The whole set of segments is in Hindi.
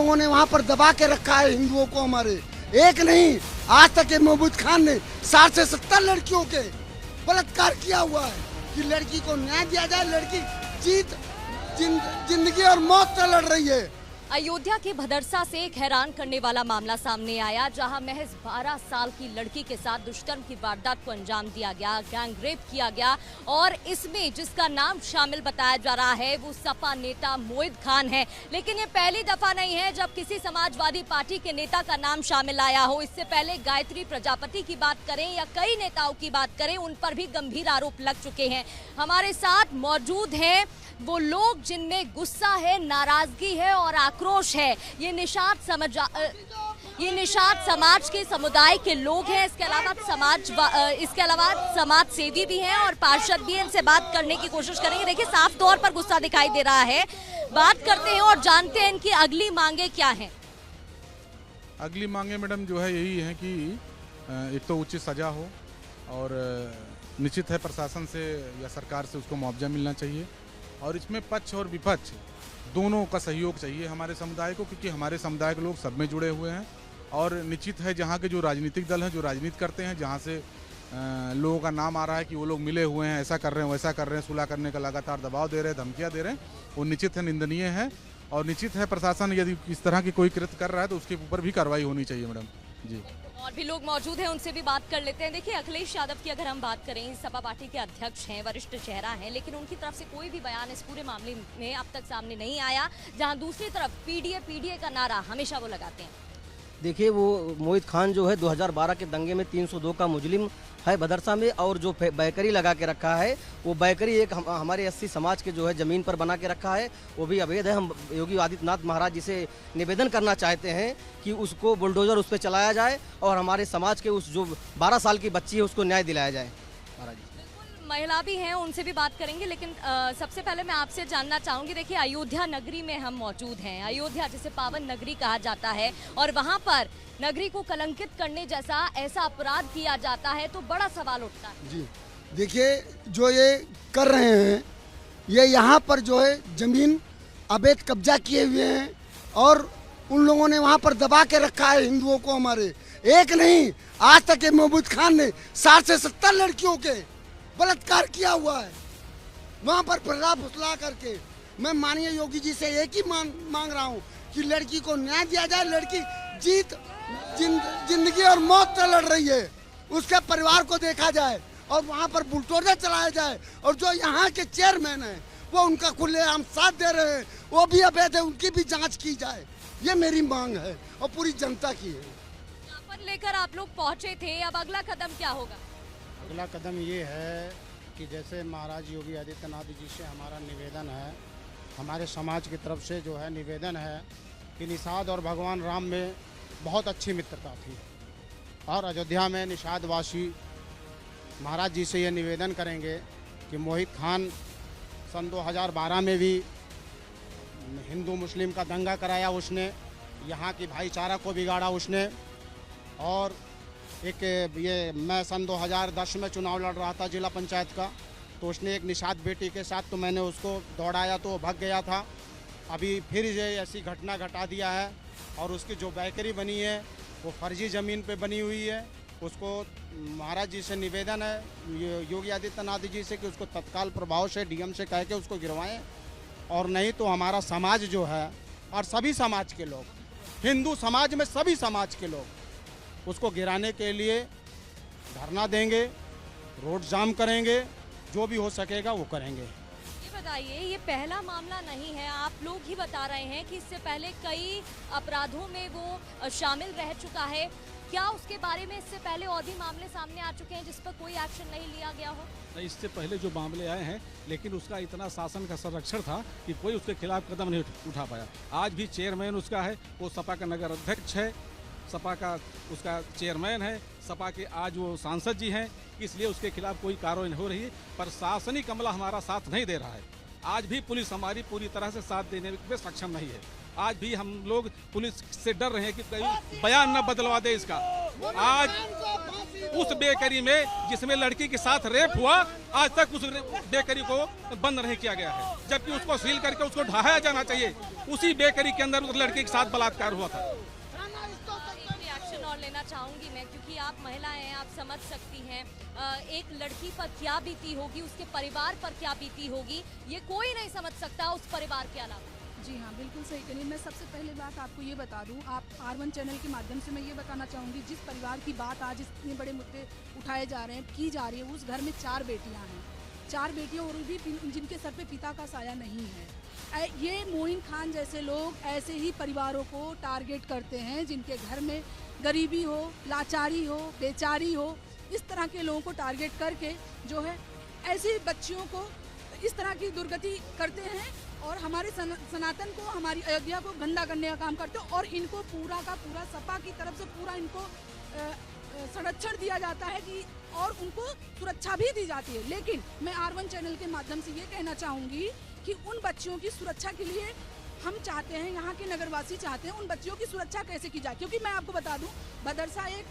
लोगों ने वहाँ पर दबा के रखा है हिंदुओं को हमारे। एक नहीं, आज तक ये महमूद खान ने 60 से 70 लड़कियों के बलात्कार किया हुआ है कि लड़की को न्याय दिया जाए। लड़की जिंदगी और मौत से लड़ रही है। अयोध्या के भदरसा से एक हैरान करने वाला मामला सामने आया, जहां महज 12 साल की लड़की के साथ दुष्कर्म की वारदात को अंजाम दिया गया, गैंग रेप किया गया। और इसमें जिसका नाम शामिल बताया जा रहा है वो सपा नेता मोहित खान है। लेकिन ये पहली दफा नहीं है जब किसी समाजवादी पार्टी के नेता का नाम शामिल आया हो। इससे पहले गायत्री प्रजापति की बात करें या कई नेताओं की बात करें, उन पर भी गंभीर आरोप लग चुके हैं। हमारे साथ मौजूद हैं वो लोग जिनमें गुस्सा है, नाराजगी है और आक्रोश है। ये निषाद समाज के समुदाय के लोग हैं। इसके अलावा समाज सेवी भी हैं और पार्षद भी हैं। इनसे बात करने की कोशिश करेंगे। देखिए, साफ तौर पर गुस्सा दिखाई दे रहा है। बात करते हैं और जानते हैं इनकी अगली मांगे क्या हैं। अगली मांगे मैडम जो है यही है कि एक तो उचित सजा हो और निश्चित है प्रशासन से या सरकार से उसको मुआवजा मिलना चाहिए। और इसमें पक्ष और विपक्ष दोनों का सहयोग चाहिए हमारे समुदाय को, क्योंकि हमारे समुदाय के लोग सब में जुड़े हुए हैं। और निश्चित है जहाँ के जो राजनीतिक दल हैं, जो राजनीति करते हैं, जहाँ से लोगों का नाम आ रहा है कि वो लोग मिले हुए हैं, ऐसा कर रहे हैं, वैसा कर रहे हैं, सुलह करने का लगातार दबाव दे रहे हैं, धमकियाँ दे रहे हैं, वो निश्चित है निंदनीय है। और निश्चित है प्रशासन यदि इस तरह की कोई कृत्य कर रहा है तो उसके ऊपर भी कार्रवाई होनी चाहिए मैडम जी। और भी लोग मौजूद हैं, उनसे भी बात कर लेते हैं। देखिए, अखिलेश यादव की अगर हम बात करें, सपा पार्टी के अध्यक्ष हैं, वरिष्ठ चेहरा हैं, लेकिन उनकी तरफ से कोई भी बयान इस पूरे मामले में अब तक सामने नहीं आया। जहां दूसरी तरफ पीडीए का नारा हमेशा वो लगाते हैं। देखिए, वो मोहित खान जो है 2012 के दंगे में 302 का मुजरिम है भदरसा में। और जो बेकरी लगा के रखा है, वो बेकरी एक हमारे 80 समाज के जो है ज़मीन पर बना के रखा है, वो भी अवैध है। हम योगी आदित्यनाथ महाराज जी से निवेदन करना चाहते हैं कि उसको बुलडोजर उस पर चलाया जाए और हमारे समाज के उस जो 12 साल की बच्ची है उसको न्याय दिलाया जाए। महाराज जी महिला भी हैं, उनसे भी बात करेंगे। लेकिन सबसे पहले मैं आपसे जानना चाहूंगी, देखिए अयोध्या नगरी में हम मौजूद हैं। अयोध्या जिसे पावन नगरी कहा जाता है और वहां पर नगरी को कलंकित करने जैसा ऐसा अपराध किया जाता है तो बड़ा सवाल उठता है। जी देखिए, जो ये कर रहे हैं, ये यहाँ पर जो है जमीन अवैध कब्जा किए हुए हैं और उन लोगों ने वहाँ पर दबा के रखा है हिंदुओं को हमारे। एक नहीं, आज तक ये महमूद खान ने 60 से 70 लड़कियों के बलात्कार किया हुआ है वहाँ पर प्रला फुसला करके। मैं माननीय योगी जी से एक ही मांग रहा हूँ कि लड़की को न्याय दिया जाए। लड़की जिंदगी और मौत से लड़ रही है, उसके परिवार को देखा जाए और वहाँ पर बुलडोजर चलाया जाए। और जो यहाँ के चेयरमैन हैं वो उनका खुलेआम साथ दे रहे हैं, वो भी अवैध है, उनकी भी जांच की जाए। ये मेरी मांग है और पूरी जनता की है। ज्ञापन लेकर आप लोग पहुँचे थे, अब अगला कदम क्या होगा? अगला कदम ये है कि जैसे महाराज योगी आदित्यनाथ जी से हमारा निवेदन है, हमारे समाज की तरफ से जो है निवेदन है कि निषाद और भगवान राम में बहुत अच्छी मित्रता थी और अयोध्या में निषादवासी महाराज जी से ये निवेदन करेंगे कि मोहित खान सन 2012 में भी हिंदू मुस्लिम का दंगा कराया उसने, यहाँ की भाईचारा को बिगाड़ा उसने। और एक ये मैं सन 2010 में चुनाव लड़ रहा था जिला पंचायत का, तो उसने एक निषाद बेटी के साथ तो मैंने उसको दौड़ाया तो वो भाग गया था। अभी फिर ये ऐसी घटना घटा दिया है और उसकी जो बेकरी बनी है वो फर्जी ज़मीन पे बनी हुई है। उसको महाराज जी से निवेदन है योगी आदित्यनाथ जी से कि उसको तत्काल प्रभाव से डीएम से कह के उसको गिरवाएं, और नहीं तो हमारा समाज जो है और सभी समाज के लोग, हिंदू समाज में सभी समाज के लोग उसको गिराने के लिए धरना देंगे, रोड जाम करेंगे, जो भी हो सकेगा वो करेंगे। ये बताइए, ये पहला मामला नहीं है, आप लोग ही बता रहे हैं कि इससे पहले कई अपराधों में वो शामिल रह चुका है। क्या उसके बारे में इससे पहले और भी मामले सामने आ चुके हैं जिस पर कोई एक्शन नहीं लिया गया हो? इससे पहले जो मामले आए हैं, लेकिन उसका इतना शासन का संरक्षण था कि कोई उसके खिलाफ कदम नहीं उठा पाया। आज भी चेयरमैन उसका है, वो सपा का नगर अध्यक्ष है, सपा का उसका चेयरमैन है, सपा के आज वो सांसद जी हैं, इसलिए उसके खिलाफ कोई कार्रवाई नहीं हो रही है। प्रशासनिक अमला हमारा साथ नहीं दे रहा है। आज भी पुलिस हमारी पूरी तरह से साथ देने में सक्षम नहीं है। आज भी हम लोग पुलिस से डर रहे हैं कि कहीं बयान न बदलवा दे इसका। आज उस बेकरी में जिसमें लड़की के साथ रेप हुआ, आज तक उस बेकरी को बंद नहीं किया गया है, जबकि उसको सील करके उसको ढहाया जाना चाहिए। उसी बेकरी के अंदर उस लड़की के साथ बलात्कार हुआ था। रिएक्शन और लेना चाहूंगी मैं, क्योंकि आप महिलाएं हैं, आप समझ सकती हैं एक लड़की पर क्या बीती होगी, उसके परिवार पर क्या बीती होगी, ये कोई नहीं समझ सकता उस परिवार के अलावा। जी हाँ, बिल्कुल सही कही। मैं सबसे पहले बात आपको ये बता दूं, आप R1 चैनल के माध्यम से मैं ये बताना चाहूँगी, जिस परिवार की बात आज इतने बड़े मुद्दे उठाए जा रहे हैं, की जा रही है, उस घर में 4 बेटियां हैं, 4 बेटियां और भी जिनके सर पे पिता का साया नहीं है। ये मोइन खान जैसे लोग ऐसे ही परिवारों को टारगेट करते हैं जिनके घर में गरीबी हो, लाचारी हो, बेचारी हो। इस तरह के लोगों को टारगेट करके जो है ऐसी बच्चियों को इस तरह की दुर्गति करते हैं और हमारे सनातन को, हमारी अयोध्या को गंदा करने का काम करते हैं। और इनको पूरा का पूरा सपा की तरफ से पूरा इनको संरक्षण दिया जाता है कि और उनको सुरक्षा भी दी जाती है। लेकिन मैं R1 चैनल के माध्यम से ये कहना चाहूँगी कि उन बच्चियों की सुरक्षा के लिए हम चाहते हैं, यहाँ के नगरवासी चाहते हैं, उन बच्चियों की सुरक्षा कैसे की जाए। क्योंकि मैं आपको बता दूं, भदरसा एक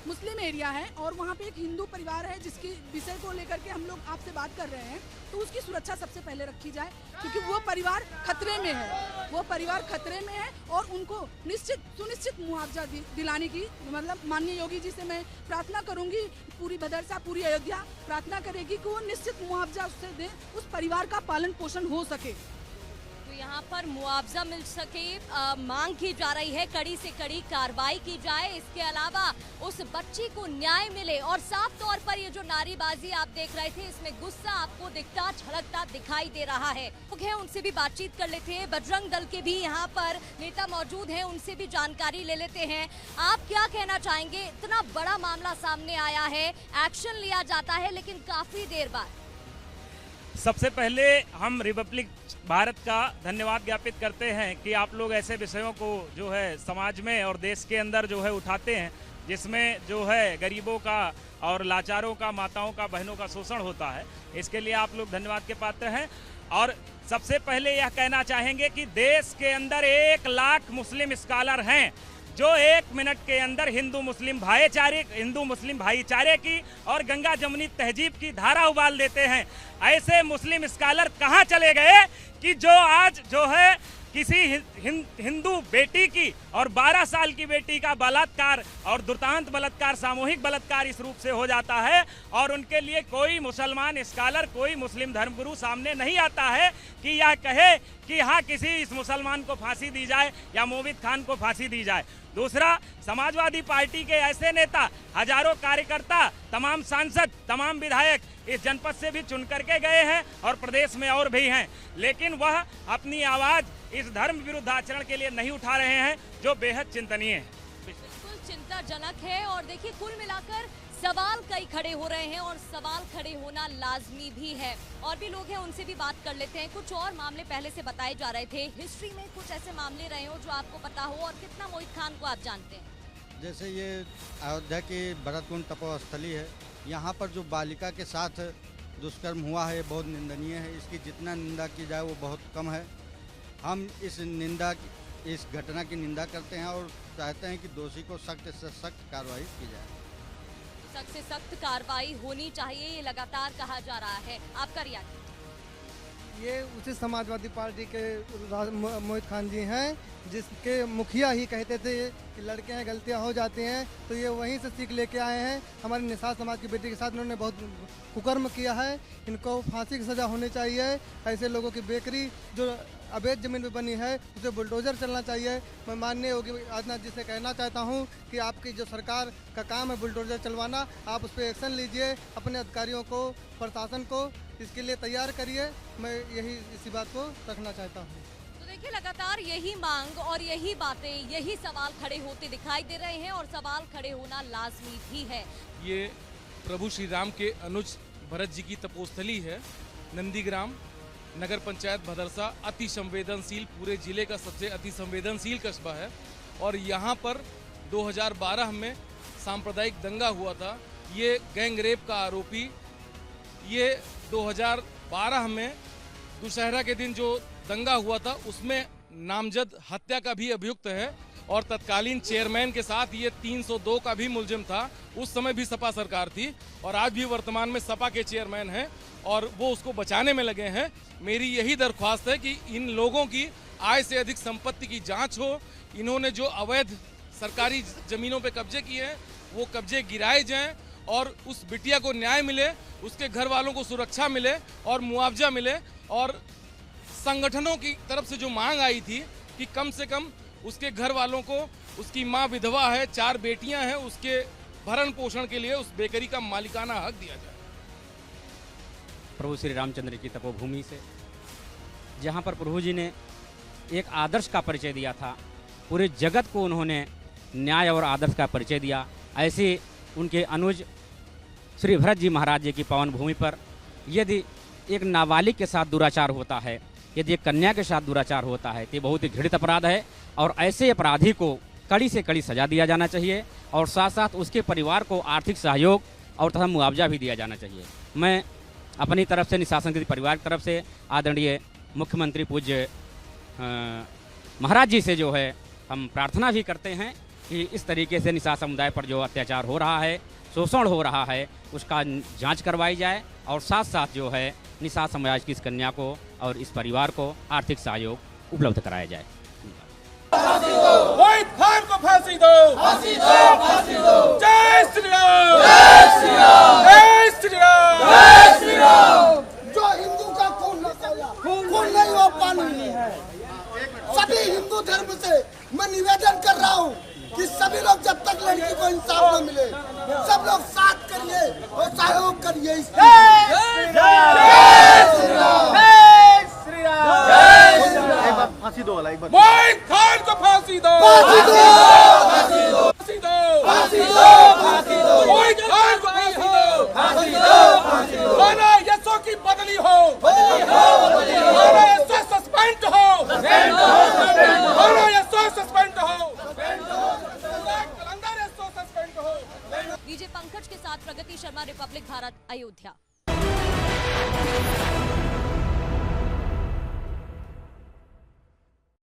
मुस्लिम एरिया है और वहाँ पे एक हिंदू परिवार है जिसके विषय को लेकर के हम लोग आपसे बात कर रहे हैं, तो उसकी सुरक्षा सबसे पहले रखी जाए, क्योंकि वो परिवार खतरे में है, वो परिवार खतरे में है। और उनको सुनिश्चित मुआवजा दिलाने की, मतलब माननीय योगी जी से मैं प्रार्थना करूँगी, पूरी भदरसा, पूरी अयोध्या प्रार्थना करेगी कि वो निश्चित मुआवजा उससे दें, उस परिवार का पालन पोषण हो सके। यहाँ पर मुआवजा मिल सके मांग की जा रही है, कड़ी से कड़ी कार्रवाई की जाए, इसके अलावा उस बच्ची को न्याय मिले। और साफ तौर पर ये जो नारेबाजी आप देख रहे थे, इसमें गुस्सा आपको दिखता झलकता दिखाई दे रहा है। लोग हैं, उनसे भी बातचीत कर लेते हैं, बजरंग दल के भी यहाँ पर नेता मौजूद हैं, उनसे भी जानकारी ले लेते हैं। आप क्या कहना चाहेंगे? इतना बड़ा मामला सामने आया है, एक्शन लिया जाता है, लेकिन काफी देर बाद। सबसे पहले हम रिपब्लिक भारत का धन्यवाद ज्ञापित करते हैं कि आप लोग ऐसे विषयों को जो है समाज में और देश के अंदर जो है उठाते हैं, जिसमें जो है गरीबों का और लाचारों का, माताओं का, बहनों का शोषण होता है। इसके लिए आप लोग धन्यवाद के पात्र हैं। और सबसे पहले यह कहना चाहेंगे कि देश के अंदर 1 लाख मुस्लिम स्कॉलर हैं जो 1 मिनट के अंदर हिंदू मुस्लिम भाईचारे की और गंगा जमुनी तहजीब की धारा उबाल देते हैं। ऐसे मुस्लिम स्कॉलर कहाँ चले गए कि जो आज जो है किसी हिंदू बेटी की और 12 साल की बेटी का बलात्कार और दुर्दांत बलात्कार, सामूहिक बलात्कार इस रूप से हो जाता है और उनके लिए कोई मुसलमान स्कॉलर, कोई मुस्लिम धर्मगुरु सामने नहीं आता है कि यह कहे कि हाँ किसी इस मुसलमान को फांसी दी जाए या मोमिन खान को फांसी दी जाए। दूसरा, समाजवादी पार्टी के ऐसे नेता, हजारों कार्यकर्ता, तमाम सांसद, तमाम विधायक इस जनपद से भी चुन करके गए हैं और प्रदेश में और भी हैं, लेकिन वह अपनी आवाज इस धर्म विरुद्ध आचरण के लिए नहीं उठा रहे हैं, जो बेहद चिंतनीय है। बिल्कुल चिंताजनक है। और देखिए, कुल मिलाकर सवाल कई खड़े हो रहे हैं और सवाल खड़े होना लाजमी भी है। और भी लोग हैं, उनसे भी बात कर लेते हैं। कुछ और मामले पहले से बताए जा रहे थे, हिस्ट्री में कुछ ऐसे मामले रहे हो जो आपको पता हो, और कितना मोहित खान को आप जानते हैं? जैसे ये अयोध्या की भरतकुंड तपोस्थली है, यहाँ पर जो बालिका के साथ दुष्कर्म हुआ है, बहुत निंदनीय है। इसकी जितना निंदा की जाए वो बहुत कम है। हम इस घटना की निंदा करते हैं और चाहते हैं कि दोषी को सख्त से सख्त कार्रवाई की जाए। सख्त से सख्त कार्रवाई होनी चाहिए, ये लगातार कहा जा रहा है। आपका रिएक्शन? ये उसी समाजवादी पार्टी के मोहित खान जी हैं, जिसके मुखिया ही कहते थे कि लड़के हैं, गलतियां हो जाती हैं, तो ये वहीं से सीख लेके आए हैं। हमारी निषाद समाज की बेटी के साथ उन्होंने बहुत कुकर्म किया है, इनको फांसी की सज़ा होनी चाहिए। ऐसे लोगों की बेकरी जो अवैध जमीन पे बनी है, उसे बुलडोजर चलना चाहिए। मैं माननीय योगी आदित्यनाथ जी से कहना चाहता हूँ कि आपकी जो सरकार का काम है बुलडोजर चलवाना, आप उस पर एक्शन लीजिए, अपने अधिकारियों को, प्रशासन को इसके लिए तैयार करिए। मैं इसी बात को रखना चाहता हूँ। तो देखिए, लगातार यही मांग और यही बातें, यही सवाल खड़े होते दिखाई दे रहे हैं और सवाल खड़े होना लाजमी भी है। ये प्रभु श्री राम के अनुज भरत जी की तपोस्थली है। नंदीग्राम नगर पंचायत भदरसा अति संवेदनशील, पूरे जिले का सबसे अति संवेदनशील कस्बा है। और यहाँ पर 2012 में सांप्रदायिक दंगा हुआ था। ये गैंग रेप का आरोपी, ये 2012 में दुशहरा के दिन जो दंगा हुआ था उसमें नामजद हत्या का भी अभियुक्त है और तत्कालीन चेयरमैन के साथ ये 302 का भी मुलजिम था। उस समय भी सपा सरकार थी और आज भी वर्तमान में सपा के चेयरमैन हैं और वो उसको बचाने में लगे हैं। मेरी यही दरख्वास्त है कि इन लोगों की आय से अधिक संपत्ति की जांच हो। इन्होंने जो अवैध सरकारी जमीनों पे कब्जे किए हैं वो कब्जे गिराए जाएं और उस बिटिया को न्याय मिले, उसके घर वालों को सुरक्षा मिले और मुआवजा मिले। और संगठनों की तरफ से जो मांग आई थी कि कम से कम उसके घर वालों को, उसकी माँ विधवा है, 4 बेटियां हैं, उसके भरण पोषण के लिए उस बेकरी का मालिकाना हक दिया जाए। प्रभु श्री रामचंद्र की तपोभूमि से, जहाँ पर प्रभु जी ने एक आदर्श का परिचय दिया था, पूरे जगत को उन्होंने न्याय और आदर्श का परिचय दिया। ऐसे उनके अनुज श्री भरत जी महाराज जी की पावन भूमि पर यदि एक नाबालिग के साथ दुराचार होता है, यदि एक कन्या के साथ दुराचार होता है तो बहुत ही घृणित अपराध है और ऐसे अपराधी को कड़ी से कड़ी सजा दिया जाना चाहिए और साथ साथ उसके परिवार को आर्थिक सहयोग और तथा मुआवजा भी दिया जाना चाहिए। मैं अपनी तरफ से, निशासनकृत परिवार की तरफ से आदरणीय मुख्यमंत्री पूज्य महाराज जी से जो है हम प्रार्थना भी करते हैं कि इस तरीके से निशा समुदाय पर जो अत्याचार हो रहा है, शोषण हो रहा है, उसका जांच करवाई जाए और साथ साथ जो है निशा समाज की इस कन्या को और इस परिवार को आर्थिक सहयोग उपलब्ध कराया जाए। मोहित खान को फांसी दो, फांसी दो, फांसी दो। जय श्री राम, जय श्री राम, जय श्री राम, जय श्री राम। जो हिंदू का खून नहीं हो पानी है। सभी हिंदू धर्म से मैं निवेदन कर रहा हूँ कि सभी लोग जब तक लड़की को इंसाफ न मिले, सब लोग साथ करिए और सहयोग करिए। फांसी दो, मोहित खान को फांसी दो, फांसी दो, फांसी दो, फांसी दो, फांसी दो, फांसी दो, मोहित खान को फांसी दो, फांसी दो, फांसी दो। थाना यशो की बदली हो, बदली हो, बदली हो। थाना यशो सस्पेंड हो, सस्पेंड हो, सस्पेंड हो। थाना यशो सस्पेंड हो, सस्पेंड हो। कलंदर यशो सस्पेंड हो। डीजे पंकज के साथ प्रगति शर्मा, रिपब्लिक भारत, अयोध्या।